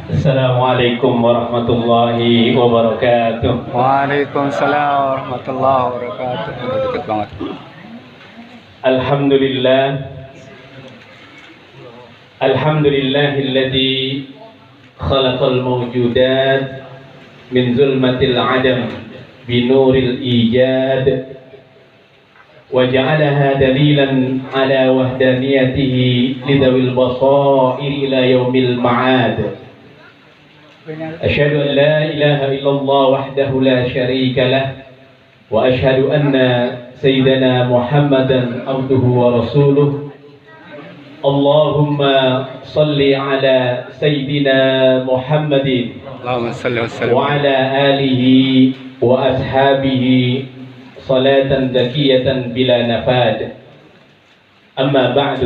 Assalamualaikum warahmatullahi wabarakatuh. Waalaikumsalam warahmatullahi wabarakatuh. Udah deket banget. Alhamdulillah. Alhamdulillahilladzi khalaqal mawjudat min zulmatil adam binuril ijad wa ja'alaha dalilan ala wahdaniyatihi lidawil basair ila yaumil ma'ad. أشهد أن لا إله إلا الله وحده لا شريك له وأشهد أن سيدنا محمدا عبده ورسوله اللهم صل على سيدنا محمد Allahumma salli wa sallim. وعلى آله وأصحابه صلاة زكية بلا نفاد. أما بعد،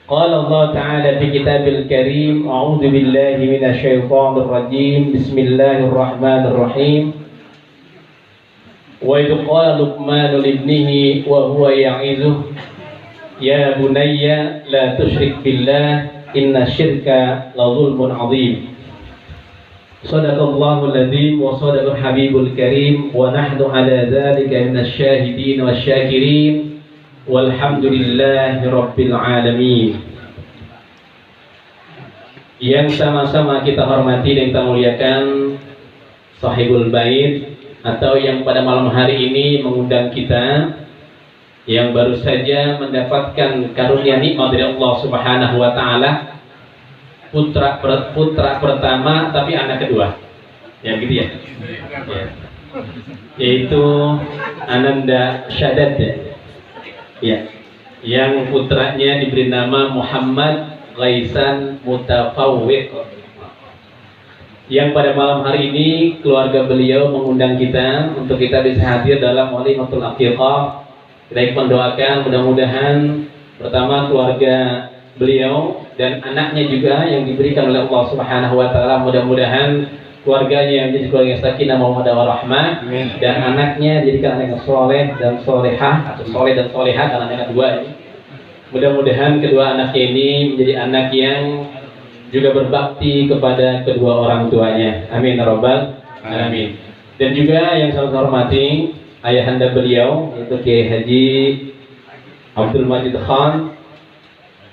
قال الله تعالى في كتاب الكريم: أعوذ بالله من الشيطان الرجيم، بسم الله الرحمن الرحيم. وإذ قال لقمان لابنه وهو يعظه يا بني لا تشرك بالله إن الشرك لظلم عظيم. صدق الله العظيم وصدق الحبيب الكريم ونحن على ذلك من الشاهدين والشاكرين walhamdulillahi rabbil alamin. Yang sama-sama kita hormati dan kita muliakan sahibul bait, atau yang pada malam hari ini mengundang kita, yang baru saja mendapatkan karunia nikmat dari Allah Subhanahu wa taala, putra pertama tapi anak kedua. Yang gitu ya. Yaitu Ananda Syadat. Ya, yang putranya diberi nama Muhammad Ghaisan Mutafawwiq. Yang pada malam hari ini keluarga beliau mengundang kita untuk kita bisa hadir dalam walimatul aqiqah. Kita mendoakan mudah-mudahan pertama keluarga beliau dan anaknya juga yang diberikan oleh Allah Subhanahu wa taala, mudah-mudahan keluarganya menjadi keluarga yang sakinah mawaddah warahmah, dan anaknya jadikan anak yang soleh dan solehah, atau soleh dan solehah karena anak dua ini. Mudah-mudahan kedua anaknya ini menjadi anak yang juga berbakti kepada kedua orang tuanya. Amin ya rabbal alamin. Dan juga yang saya hormati ayahanda beliau, yaitu Kiai Haji Abdul Majid Khan,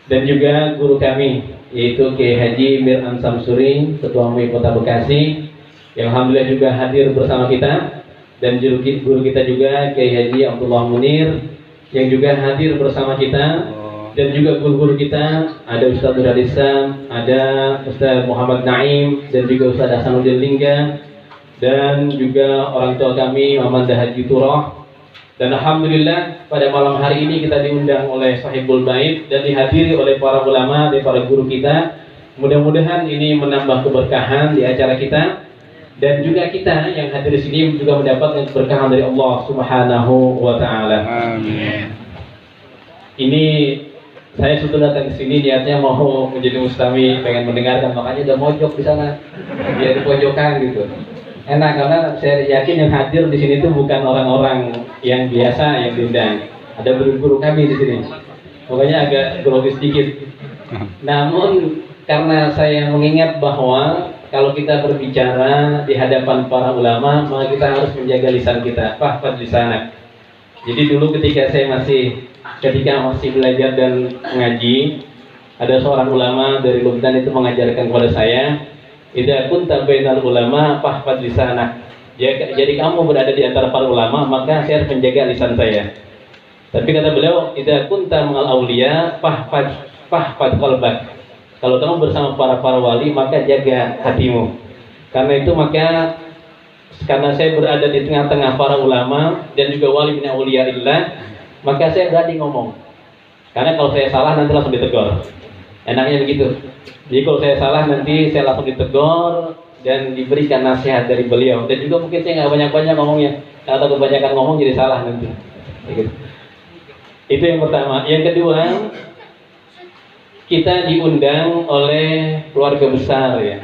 dan juga guru kami, yaitu Kiai Haji Mir Samsuri, Ketua MUI Kota Bekasi, yang alhamdulillah juga hadir bersama kita, dan guru kita juga Kiai Haji Abdullah Munir yang juga hadir bersama kita, dan juga guru-guru kita ada Ustaz Nur Alisam, ada Ustaz Muhammad Naim, dan juga Ustaz Hasanuddin Lingga, dan juga orang tua kami Muhammad Haji Turah. Dan alhamdulillah pada malam hari ini kita diundang oleh sahibul bait dan dihadiri oleh para ulama dan para guru kita. Mudah-mudahan ini menambah keberkahan di acara kita, dan juga kita yang hadir di sini juga mendapatkan keberkahan dari Allah Subhanahu wa taala. Amin. Ini saya sudah datang ke sini niatnya mau menjadi mustami, pengen mendengarkan, makanya udah mojok di sana, dia di pojokan gitu. Enak karena saya yakin yang hadir di sini itu bukan orang-orang yang biasa yang diundang. Ada guru-guru kami di sini. Pokoknya agak grogi sedikit. Namun karena saya mengingat bahwa kalau kita berbicara di hadapan para ulama, maka kita harus menjaga lisan kita. Fahfadz lisanak. Jadi dulu ketika masih belajar dan mengaji, ada seorang ulama dari Lumdan itu mengajarkan kepada saya, idza kunta bainal ulama fahfadz lisanak. Jadi kamu berada di antara para ulama, maka saya harus menjaga lisan saya. Tapi kata beliau, idza kunta ma'al auliya fahfadz qalbak. Kalau kamu bersama para wali, maka jaga hatimu. Karena saya berada di tengah-tengah para ulama dan juga wali min auliyaillah, maka saya berani ngomong. Karena kalau saya salah nanti langsung ditegur. Enaknya begitu. Jadi kalau saya salah nanti saya langsung ditegur dan diberikan nasihat dari beliau. Dan juga mungkin saya nggak banyak-banyak ngomongnya. Kalau kebanyakan ngomong jadi salah nanti. Gitu. Itu yang pertama. Yang kedua, kita diundang oleh keluarga besar ya.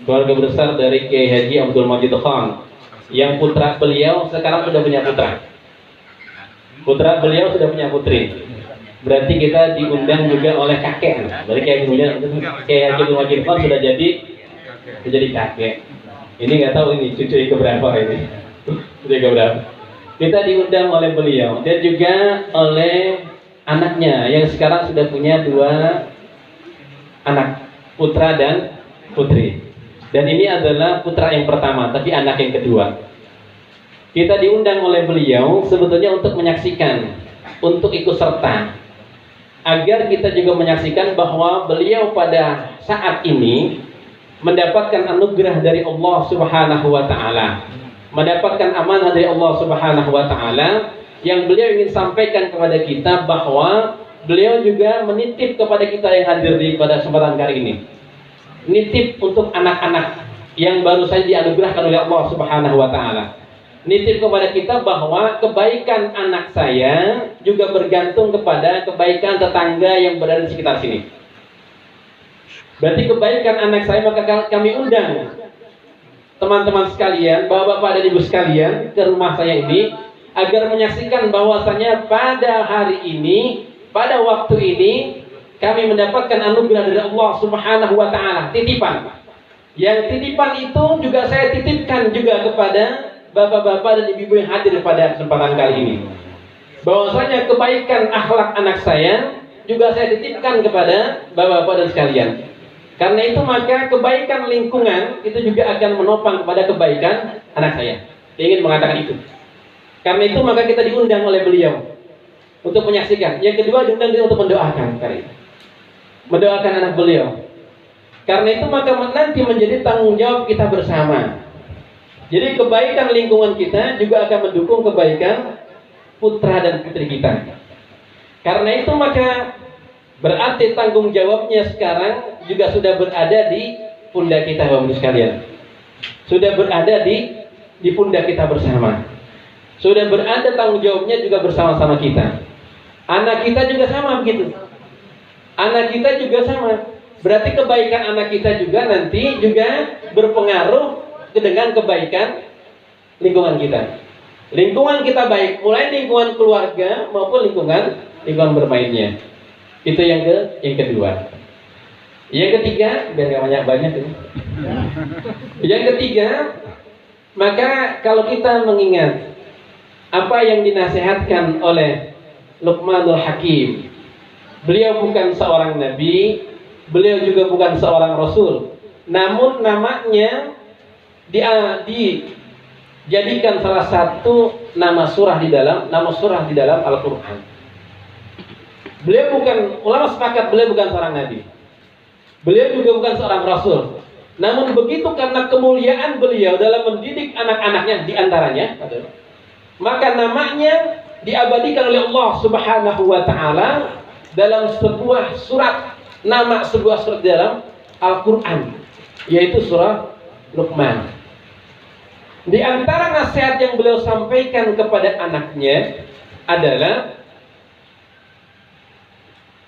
Keluarga besar dari Kiai Haji Abdul Majid Khan, yang putra beliau sekarang sudah punya putra. Putra beliau sudah punya putri. Berarti kita diundang juga oleh kakek. Berarti Kiai Haji Abdul Majid Khan sudah jadi Jadi kakek. Ini nggak tahu ini cucu yang keberapa ini. Cucu yang keberapa? Kita diundang oleh beliau dan juga oleh anaknya yang sekarang sudah punya 2 anak, putra dan putri. Dan ini adalah putra yang pertama, tapi anak yang kedua. Kita diundang oleh beliau sebetulnya untuk menyaksikan, untuk ikut serta, agar kita juga menyaksikan bahwa beliau pada saat ini mendapatkan anugerah dari Allah Subhanahu wa taala, mendapatkan amanah dari Allah Subhanahu wa taala, yang beliau ingin sampaikan kepada kita bahwa beliau juga menitip kepada kita yang hadir di pada kesempatan kali ini. Nitip untuk anak-anak yang baru saja dianugerahkan oleh Allah Subhanahu wa taala. Nitip kepada kita bahwa kebaikan anak saya juga bergantung kepada kebaikan tetangga yang berada di sekitar sini. Berarti kebaikan anak saya, maka kami undang teman-teman sekalian, bapak-bapak dan ibu sekalian ke rumah saya ini agar menyaksikan bahwasanya pada hari ini, pada waktu ini kami mendapatkan anugerah dari Allah Subhanahu wa taala, titipan. Yang titipan itu juga saya titipkan juga kepada bapak-bapak dan ibu-ibu yang hadir pada kesempatan kali ini. Bahwasanya kebaikan akhlak anak saya juga saya titipkan kepada bapak-bapak dan sekalian. Karena itu maka kebaikan lingkungan itu juga akan menopang kepada kebaikan anak saya. Saya ingin mengatakan itu. Karena itu maka kita diundang oleh beliau untuk menyaksikan. Yang kedua diundang untuk mendoakan kali ini. Mendoakan anak beliau. Karena itu maka nanti menjadi tanggung jawab kita bersama. Jadi kebaikan lingkungan kita juga akan mendukung kebaikan putra dan putri kita. Karena itu maka berarti tanggung jawabnya sekarang juga sudah berada di pundak kita, Bapak Ibu sekalian. Sudah berada di pundak kita bersama. Sudah berada tanggung jawabnya juga bersama-sama kita. Anak kita juga sama begitu. Anak kita juga sama. Berarti kebaikan anak kita juga nanti juga berpengaruh dengan kebaikan lingkungan kita. Lingkungan kita baik, mulai lingkungan keluarga maupun lingkungan bermainnya. Itu yang kedua. Yang ketiga, biar nggak banyak ini. Yang ketiga, maka kalau kita mengingat apa yang dinasihatkan oleh Luqmanul Hakim, beliau bukan seorang nabi, beliau juga bukan seorang rasul, namun namanya dijadikan salah satu nama surah di dalam Al-Quran. Beliau bukan, ulama sepakat beliau bukan seorang nabi, beliau juga bukan seorang rasul, namun begitu karena kemuliaan beliau dalam mendidik anak-anaknya diantaranya, maka namanya diabadikan oleh Allah Subhanahu wa taala dalam sebuah surat, nama sebuah surat dalam Al-Quran, yaitu surah Luqman. Di antara nasihat yang beliau sampaikan kepada anaknya adalah,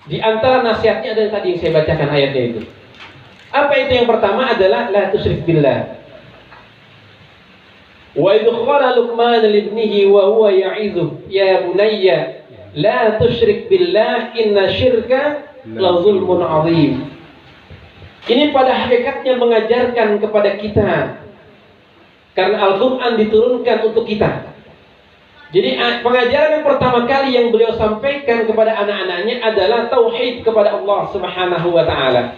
di antara nasihatnya adalah tadi yang saya bacakan ayatnya itu. Apa itu? Yang pertama adalah la tusyrik billah. Wa idh qala Luqman li ibnihi wa huwa ya'idhu ya bunayya la tusyrik billah inna syirka la zulmun 'adzim. Ini pada hakikatnya mengajarkan kepada kita, karena Al-Quran diturunkan untuk kita. Jadi pengajaran yang pertama kali yang beliau sampaikan kepada anak-anaknya adalah tauhid kepada Allah Subhanahu wa taala.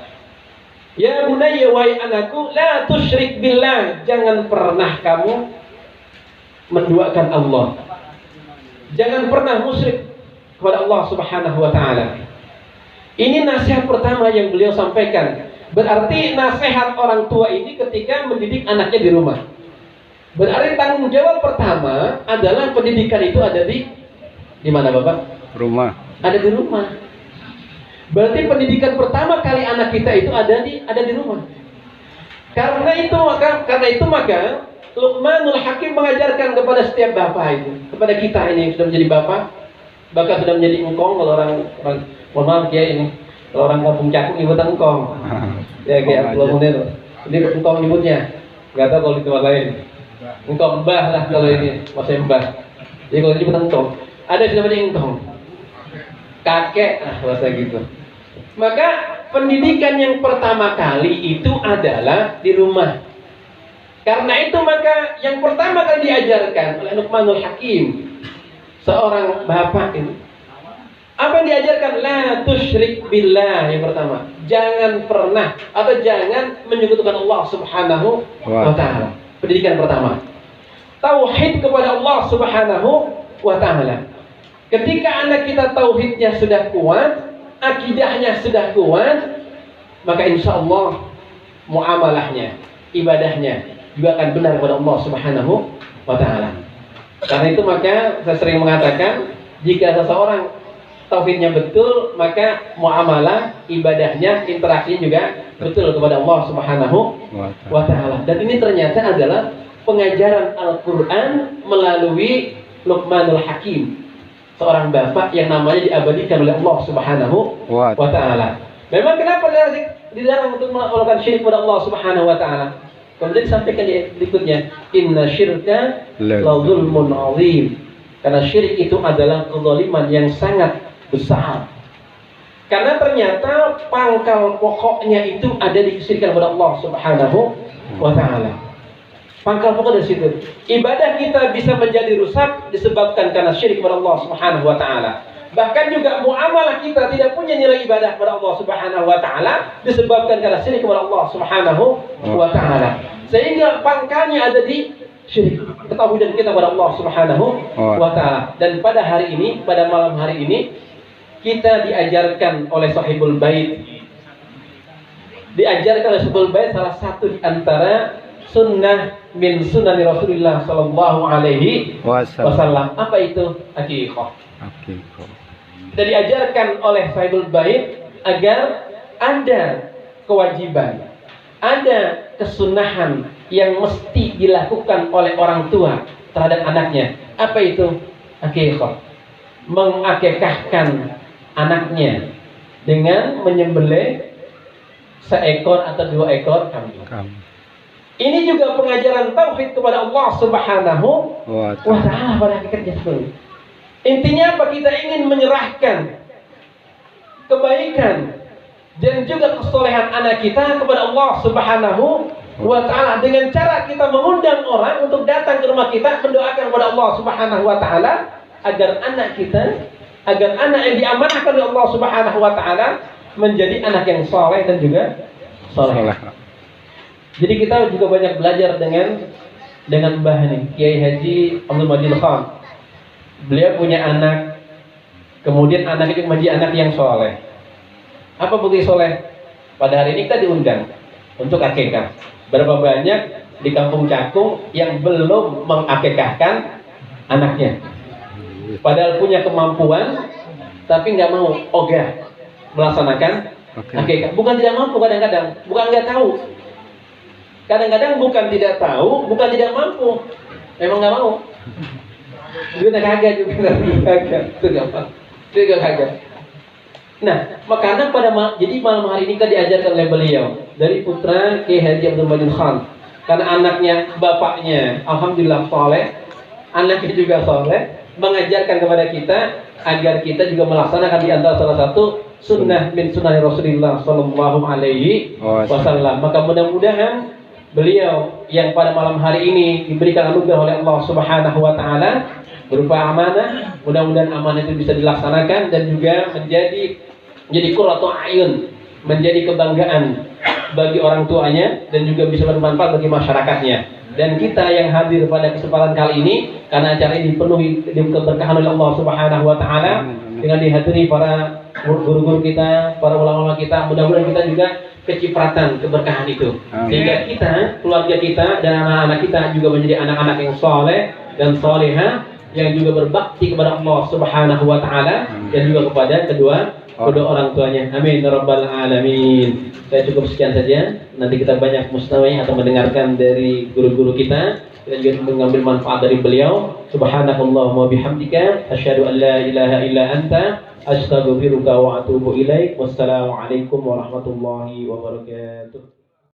Ya bunayya, wahai anakku, la tusyrik billah, jangan pernah kamu menduakan Allah. Jangan pernah musyrik kepada Allah Subhanahu wa taala. Ini nasihat pertama yang beliau sampaikan. Berarti nasihat orang tua ini ketika mendidik anaknya di rumah. Berarti tanggung jawab pertama adalah pendidikan itu ada di mana, Bapak? Rumah. Ada di rumah. Berarti pendidikan pertama kali anak kita itu ada di rumah. Karena itu maka Luqmanul Hakim mengajarkan kepada setiap bapak itu, kepada kita ini yang sudah menjadi bapak, bahkan sudah menjadi engkong, kalau orang mohon maaf ya ini, kalau orang kampung Cakung nyebutan engkong. Ya kayak Pulau Munir. Ini engkong nyebutnya. Enggak tahu kalau di tempat lain. Engkong mbah lah kalau ini, masih mbah. Jadi kalau ini bukan engkong. Ada yang namanya engkong. Kakek, bahasa gitu. Maka pendidikan yang pertama kali itu adalah di rumah. Karena itu maka yang pertama kali diajarkan oleh Luqmanul Hakim, seorang bapak ini, apa yang diajarkan? La tusyrik billah, yang pertama. Jangan pernah atau jangan menyekutukan Allah Subhanahu wa ta'ala. Pendidikan pertama. Tauhid kepada Allah Subhanahu wa ta'ala. Ketika anak kita tauhidnya sudah kuat, akidahnya sudah kuat, maka insya Allah muamalahnya, ibadahnya juga akan benar kepada Allah Subhanahu wa ta'ala. Karena itu maka saya sering mengatakan, jika seseorang tauhidnya betul, maka muamalah, ibadahnya, interaksinya juga betul kepada Allah Subhanahu wa ta'ala. Dan ini ternyata adalah pengajaran Al-Quran melalui Luqmanul Hakim, seorang bapak yang namanya diabadikan oleh Allah Subhanahu wa ta'ala. Memang kenapa dilarang untuk melakukan syirik kepada Allah Subhanahu wa ta'ala? Kemudian disampaikan di berikutnya, inna syirka la zulmun azim. Karena syirik itu adalah kezaliman yang sangat besar. Karena ternyata pangkal pokoknya itu ada di kesyirikan kepada Allah Subhanahu wa ta'ala. Pangkal pokok dari situ. Ibadah kita bisa menjadi rusak disebabkan karena syirik kepada Allah Subhanahu wa ta'ala. Bahkan juga muamalah kita tidak punya nilai ibadah kepada Allah Subhanahu wa ta'ala disebabkan karena syirik kepada Allah Subhanahu wa ta'ala. Sehingga pangkalnya ada di syirik, ketauhidan kita kepada Allah Subhanahu wa ta'ala. Dan pada hari ini, pada malam hari ini, kita diajarkan oleh Sahibul Bait. Diajarkan oleh Sahibul Bait salah satu di antara sunnah min sunnah Rasulullah sallallahu alaihi wasallam. Apa itu? Akikah. Kita diajarkan oleh Sahibul Bait agar ada kewajiban, ada kesunahan yang mesti dilakukan oleh orang tua terhadap anaknya. Apa itu? Akikah. Mengakikahkan anaknya dengan menyembelih seekor atau 2 ekor kambing. Ini juga pengajaran tauhid kepada Allah Subhanahu wa ta'ala pada hakikatnya. Intinya apa? Kita ingin menyerahkan kebaikan dan juga kesolehan anak kita kepada Allah Subhanahu wa ta'ala dengan cara kita mengundang orang untuk datang ke rumah kita, mendoakan kepada Allah Subhanahu wa ta'ala agar anak kita, agar anak yang diamanahkan oleh Allah Subhanahu wa ta'ala menjadi anak yang soleh dan juga soleh. Jadi kita juga banyak belajar dengan Mbah nih, Kiai Haji Abdul Majid Khan. Beliau punya anak, kemudian anak itu menjadi anak yang soleh. Apa bukti soleh? Pada hari ini kita diundang untuk akikah. Berapa banyak di Kampung Cakung yang belum mengakikahkan anaknya? Padahal punya kemampuan, tapi nggak mau ogah melaksanakan akikah. Bukan tidak mampu kadang-kadang, bukan nggak tahu. Kadang-kadang bukan tidak tahu, bukan tidak mampu, memang nggak mau. Juga kagak juga itu gampang, juga kagak. Nah, makanya jadi malam hari ini kita diajarkan oleh beliau dari putra Kiai Haji Abdul Majid Khan. Karena anaknya, bapaknya, alhamdulillah soleh, anaknya juga soleh, mengajarkan kepada kita agar kita juga melaksanakan di antara salah satu sunnah min sunnah Rasulullah sallallahu alaihi wasallam. Maka mudah-mudahan beliau yang pada malam hari ini diberikan anugerah oleh Allah Subhanahu wa ta'ala berupa amanah, mudah-mudahan amanah itu bisa dilaksanakan dan juga menjadi qurratu a'yun, menjadi kebanggaan bagi orang tuanya dan juga bisa bermanfaat bagi masyarakatnya. Dan kita yang hadir pada kesempatan kali ini, karena acara ini dipenuhi keberkahan oleh Allah Subhanahu wa ta'ala dengan dihadiri para guru-guru kita, para ulama-ulama kita, mudah-mudahan kita juga kecipratan keberkahan itu. Sehingga kita, keluarga kita dan anak-anak kita juga menjadi anak-anak yang soleh dan soleha, yang juga berbakti kepada Allah Subhanahu wa ta'ala dan juga kepada kedua orang tuanya. Amin ya rabbal alamin. Saya cukup sekian saja. Nanti kita banyak mustami atau mendengarkan dari guru-guru kita dan juga mengambil manfaat dari beliau. Subhanakallahumma bihamdika asyhadu an la ilaha illa anta astaghfiruka wa atubu ilaik. Wassalamualaikum warahmatullahi wabarakatuh.